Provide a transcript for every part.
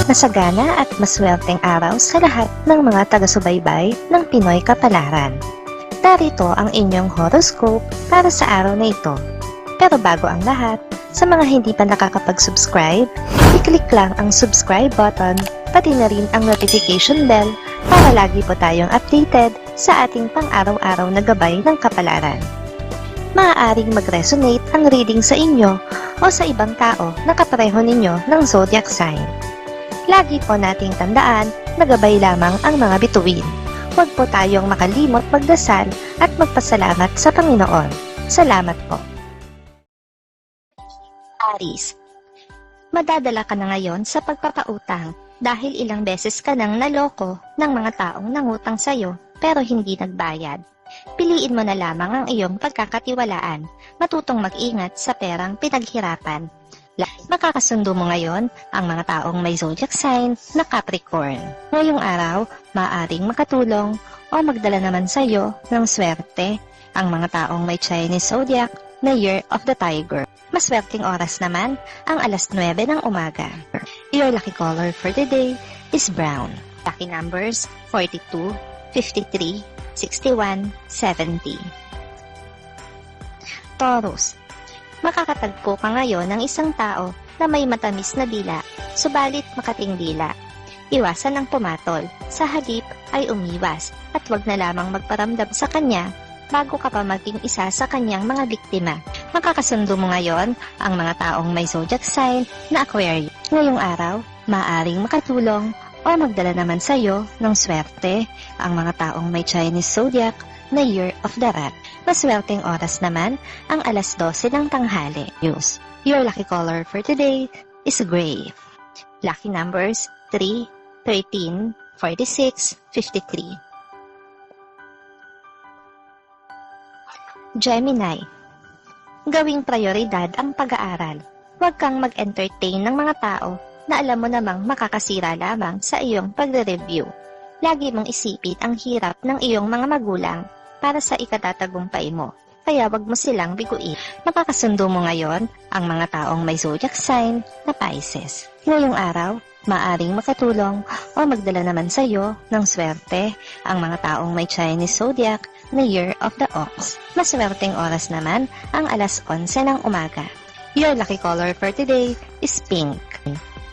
Masagana at maswerteng araw sa lahat ng mga taga-subaybay ng Pinoy Kapalaran. Narito ang inyong horoscope para sa araw na ito. Pero bago ang lahat, sa mga hindi pa nakakapag-subscribe, i-click lang ang subscribe button, pati na rin ang notification bell para lagi po tayong updated sa ating pang-araw-araw na gabay ng kapalaran. Maaaring mag-resonate ang reading sa inyo o sa ibang tao na kapareho ninyo ng zodiac sign. Lagi po nating tandaan na gabay lamang ang mga bituin. Huwag po tayong makalimot magdasal at magpasalamat sa Panginoon. Salamat po. Aries, madadala ka na ngayon sa pagpapautang dahil ilang beses ka nang naloko ng mga taong nangutang sa'yo pero hindi nagbayad. Piliin mo na lamang ang iyong pagkakatiwalaan, matutong mag-ingat sa perang pinaghirapan. Makakasundo mo ngayon ang mga taong may zodiac sign na Capricorn. Ngayong araw, maaaring makatulong o magdala naman sa iyo ng swerte ang mga taong may Chinese zodiac na Year of the Tiger. Maswerteng oras naman ang alas 9 ng umaga. Your lucky color for the day is brown. Lucky numbers 42, 53, 61, 70. Taurus, makakatagpo ka ngayon ng isang tao na may matamis na dila, subalit makating dila. Iwasan ang pumatol, sa halip ay umiwas at wag na lamang magparamdam sa kanya bago ka pa maging isa sa kanyang mga biktima. Makakasundo mo ngayon ang mga taong may zodiac sign na Aquarius. Ngayong araw, maaaring makatulong o magdala naman sa iyo ng swerte ang mga taong may Chinese zodiac na Year of the Rat. Maswerteng oras naman ang alas 12 ng tanghali. Your lucky color for today is gray. Lucky numbers 3, 13, 46, 53. Gemini, gawing prioridad ang pag-aaral. Huwag kang mag-entertain ng mga tao na alam mo namang makakasira lamang sa iyong pagre-review. Lagi mong isipin ang hirap ng iyong mga magulang para sa ikatatagumpay mo, kaya wag mo silang biguin. Makakasundo mo ngayon ang mga taong may zodiac sign na Pisces. Ngayong araw, maaring makatulong o magdala naman sa iyo ng swerte ang mga taong may Chinese zodiac na Year of the Ox. Maswerteng oras naman ang alas 11 ng umaga. Your lucky color for today is pink.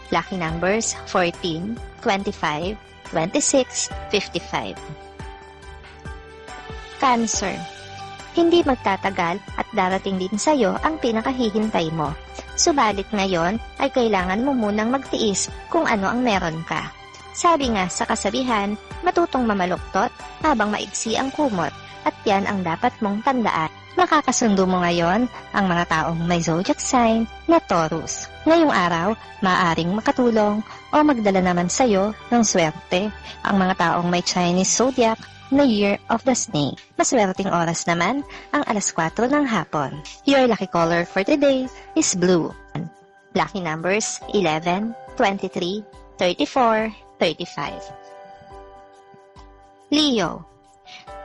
Lucky numbers 14, 25, 26, 55. Cancer, hindi magtatagal at darating din sa iyo ang pinakahihintay mo. Subalit ngayon ay kailangan mo munang magtiis kung ano ang meron ka. Sabi nga sa kasabihan, matutong mamaluktot habang maigsi ang kumot, at yan ang dapat mong tandaan. Makakasundo mo ngayon ang mga taong may zodiac sign na Taurus. Ngayong araw, maaaring makatulong o magdala naman sa iyo ng swerte ang mga taong may Chinese zodiac na Year of the Snake. Maswerteng oras naman ang alas 4 ng hapon. Your lucky color for today is blue. Lucky numbers 11, 23, 34, 35. Leo,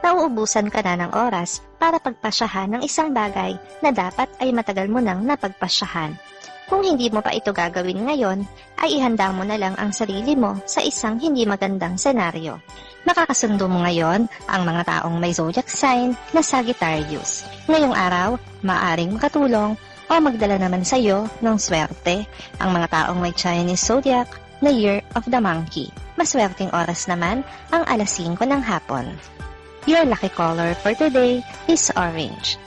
nauubusan ka na ng oras para pagpasyahan ng isang bagay na dapat ay matagal mo nang napagpasyahan. Kung hindi mo pa ito gagawin ngayon, ay ihanda mo na lang ang sarili mo sa isang hindi magandang senaryo. Makakasundo mo ngayon ang mga taong may zodiac sign na Sagittarius. Ngayong araw, maaaring makatulong o magdala naman sa iyo ng swerte ang mga taong may Chinese zodiac na Year of the Monkey. Maswerteng oras naman ang alas 5 ng hapon. Your lucky color for today is orange.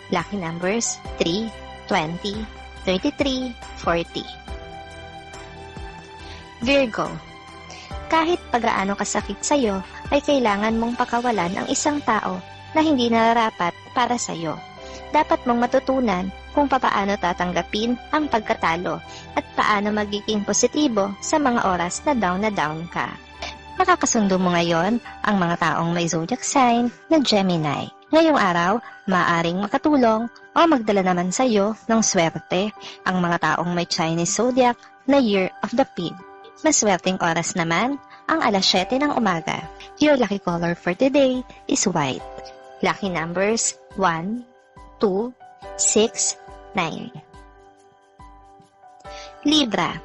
Lucky numbers 3, 20, 33, 40. Virgo, kahit pagaano kasakit sa'yo, ay kailangan mong pakawalan ang isang tao na hindi nararapat para sa'yo. Dapat mong matutunan kung papaano tatanggapin ang pagkatalo at paano magiging positibo sa mga oras na down ka. Makakasundo mo ngayon ang mga taong may zodiac sign na Gemini. Ngayong araw, maaaring makatulong o magdala naman sa iyo ng swerte ang mga taong may Chinese zodiac na Year of the Pig. Maswerteng oras naman ang alas 7 ng umaga. Your lucky color for today is white. Lucky numbers 1, 2, 6, 9. Libra,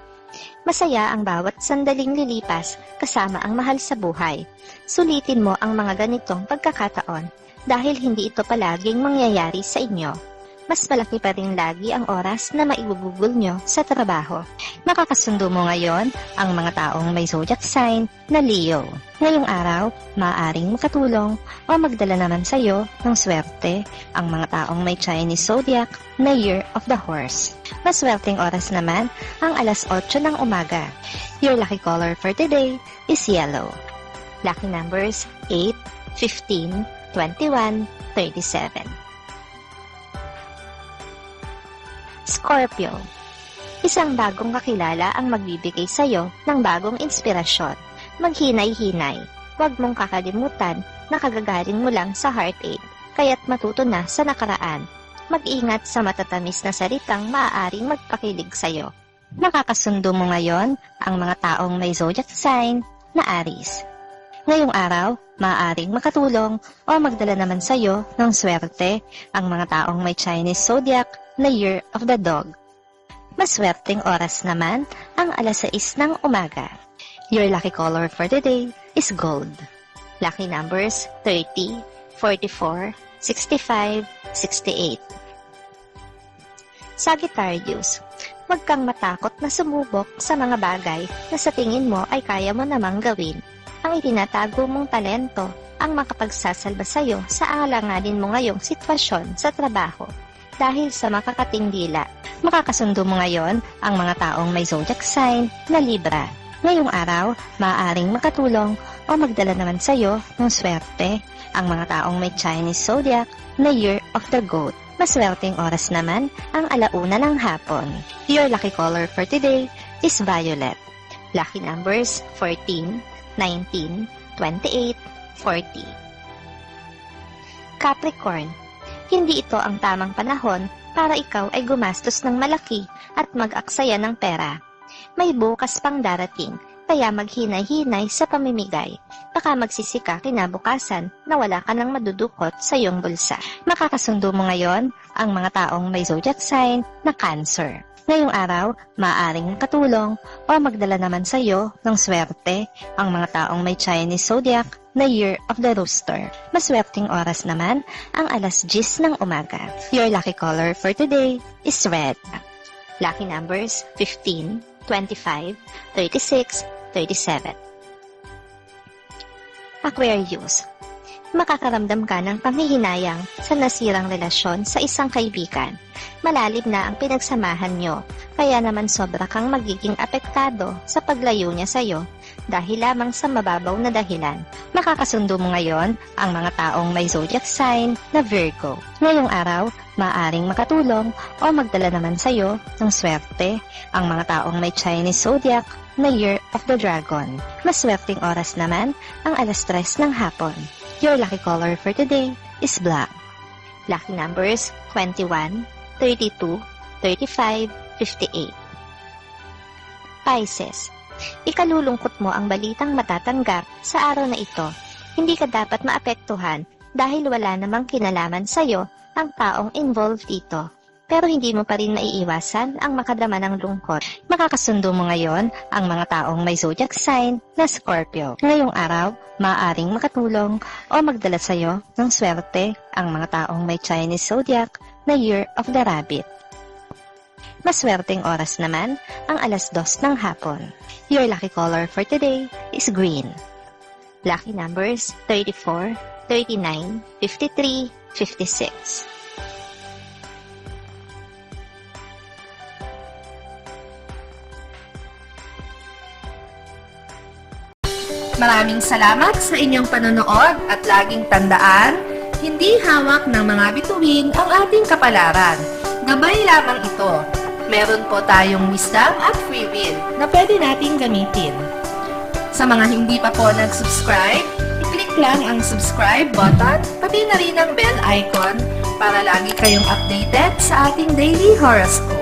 Masaya ang bawat sandaling lilipas kasama ang mahal sa buhay. Sulitin mo ang mga ganitong pagkakataon dahil hindi ito palaging mangyayari sa inyo. Mas malaki pa rin lagi ang oras na maibubugol nyo sa trabaho. Makakasundo mo ngayon ang mga taong may zodiac sign na Leo. Ngayong araw, maaaring makatulong o magdala naman sa iyo ng swerte ang mga taong may Chinese zodiac na Year of the Horse. Maswerteng oras naman ang alas 8 ng umaga. Your lucky color for today is yellow. Lucky numbers 8, 15, 21, 37. Scorpio. Isang bagong kakilala ang magbibigay sa iyo ng bagong inspirasyon. Maghinay-hinay. Huwag mong kakalimutan na kagagaling mo lang sa heartache, kaya't matuto na sa nakaraan. Mag-ingat sa matatamis na salitang maaaring magpakilig sa iyo. Nakakasundo mo ngayon ang mga taong may zodiac sign na Aries. Ngayong araw, maaaring makatulong o magdala naman sa iyo ng swerte ang mga taong may Chinese zodiac na Year of the Dog. Maswerteng oras naman ang alas 6 ng umaga. Your lucky color for today is gold. Lucky numbers 30, 44, 65, 68. Sagittarius, huwag kang matakot na sumubok sa mga bagay na sa tingin mo ay kaya mo namang gawin. Ang itinatago mong talento ang makapagsasalba sa iyo sa alanganin mo ngayong sitwasyon sa trabaho. Dahil sa makakating dila, makakasundo mo ngayon ang mga taong may zodiac sign na Libra. Ngayong araw, maaaring makatulong o magdala naman sa iyo ng swerte ang mga taong may Chinese zodiac na Year of the Goat. Maswerteng oras naman ang alauna ng hapon. Your lucky color for today is violet. Lucky numbers 14, 19, 28, 40. Capricorn, hindi ito ang tamang panahon para ikaw ay gumastos ng malaki at mag-aksaya ng pera. May bukas pang darating, kaya maghinay-hinay sa pamimigay. Baka magsisika kinabukasan na wala ka nang madudukot sa iyong bulsa. Makakasundo mo ngayon ang mga taong may zodiac sign na Cancer. Ngayong araw, maaaring makatulong o magdala naman sa iyo ng swerte ang mga taong may Chinese zodiac na Year of the Rooster. Maswerteng oras naman ang alas 10 ng umaga. Your lucky color for today is red. Lucky numbers 15, 25, 36, 37. Aquarius, makakaramdam ka ng panghihinayang sa nasirang relasyon sa isang kaibigan. Malalim na ang pinagsamahan nyo, kaya naman sobra kang magiging apektado sa paglayo niya sa iyo dahil lamang sa mababaw na dahilan. Makakasundo mo ngayon ang mga taong may zodiac sign na Virgo. Ngayong araw, maaaring makatulong o magdala naman sa iyo ng swerte ang mga taong may Chinese zodiac na Year of the Dragon. Maswerteng oras naman ang alas 3 ng hapon. Your lucky color for today is black. Lucky numbers 21, 32, 35, 58. Pisces, ikalulungkot mo ang balitang matatanggap sa araw na ito. Hindi ka dapat maapektuhan dahil wala namang kinalaman sa iyo ang taong involved dito. Pero hindi mo pa rin maiiwasan ang makadama ng lungkot. Makakasundo mo ngayon ang mga taong may zodiac sign na Scorpio. Ngayong araw, maaaring makatulong o magdala sa iyo ng swerte ang mga taong may Chinese zodiac na Year of the Rabbit. Maswerteng oras naman ang alas 2 ng hapon. Your lucky color for today is green. Lucky numbers 34, 39, 53, 56. Maraming salamat sa inyong panonood at laging tandaan, hindi hawak ng mga bituin ang ating kapalaran. Gabay lamang ito. Meron po tayong wisdom at free will na pwede nating gamitin. Sa mga hindi pa po nag-subscribe, i-click lang ang subscribe button, pati na rin ang bell icon para lagi kayong updated sa ating daily horoscope.